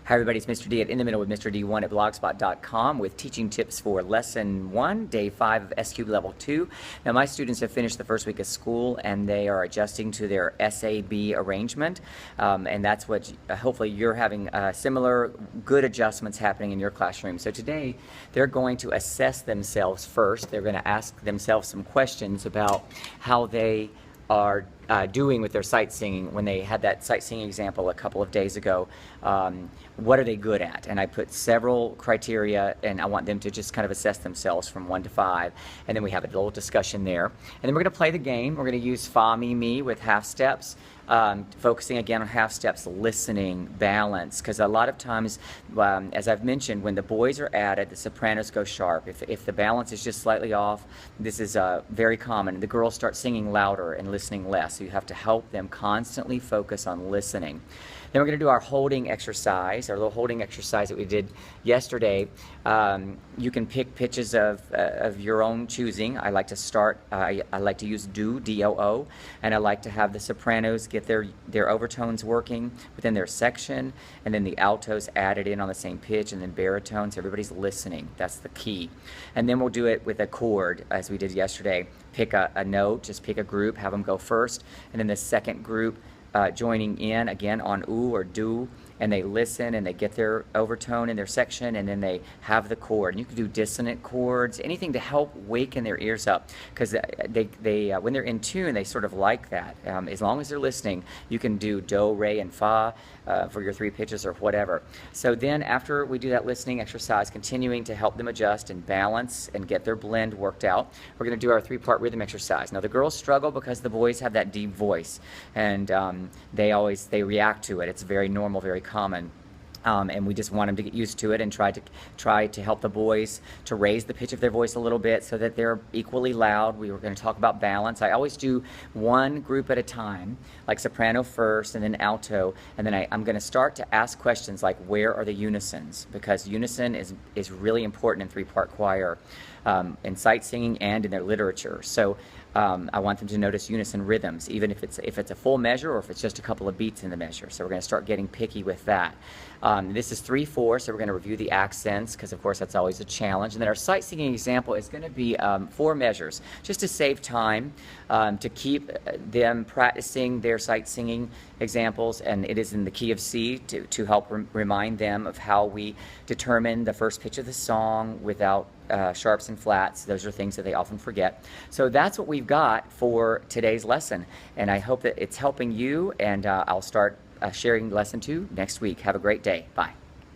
Hi everybody, it's Mr. D at In the Middle with Mr. D1 at blogspot.com with teaching tips for Lesson 1, Day 5 of SQ Level 2. Now my students have finished the first week of school and they are adjusting to their SAB arrangement, and that's what hopefully you're having similar good adjustments happening in your classroom. So today they're going to assess themselves first. They're going to ask themselves some questions about how they are doing with their sight singing. When they had that sight singing example a couple of days ago, what are they good at? And I put several criteria, and I want them to just kind of assess themselves from 1 to 5, and then we have a little discussion there. And then we're going to play the game. We're going to use Fa, Mi, Mi with half steps, focusing again on half steps, listening, balance, because a lot of times, as I've mentioned, when the boys are added, the sopranos go sharp. If the balance is just slightly off, this is very common. The girls start singing louder and listening less, so you have to help them constantly focus on listening. Then we're going to do our holding exercise, our little holding exercise that we did yesterday. You can pick pitches of your own choosing. I like to start, I like to use do, D-O-O, and I like to have the sopranos get their overtones working within their section, and then the altos added in on the same pitch, and then baritones. Everybody's listening. That's the key. And then we'll do it with a chord, as we did yesterday. Pick a note, just pick a group, have them go first, and then the second group joining in again on oo or do, and they listen and they get their overtone in their section, and then they have the chord. And you can do dissonant chords, anything to help waken their ears up, because they when they're in tune, they sort of like that. As long as they're listening, you can do do, re, and fa for your 3 pitches or whatever. So then after we do that listening exercise, continuing to help them adjust and balance and get their blend worked out, we're going to do our 3-part rhythm exercise. Now the girls struggle because the boys have that deep voice, and they react to it. It's very normal, very common. And we just want them to get used to it and try to help the boys to raise the pitch of their voice a little bit so that they're equally loud. We were going to talk about balance. I always do one group at a time, like soprano first and then alto, and then I'm going to start to ask questions like, where are the unisons? Because unison is really important in 3-part choir, in sight singing and in their literature. So I want them to notice unison rhythms, even if it's a full measure or if it's just a couple of beats in the measure. So we're going to start getting picky with that. This is 3/4, so we're going to review the accents, because of course that's always a challenge. And then our sight singing example is going to be 4 measures, just to save time, to keep them practicing their sight singing examples. And it is in the key of C to help remind them of how we determine the first pitch of the song without sharps and flats. Those are things that they often forget. So that's what we've got for today's lesson, and I hope that it's helping you, and I'll start sharing lesson 2 next week. Have a great day. Bye.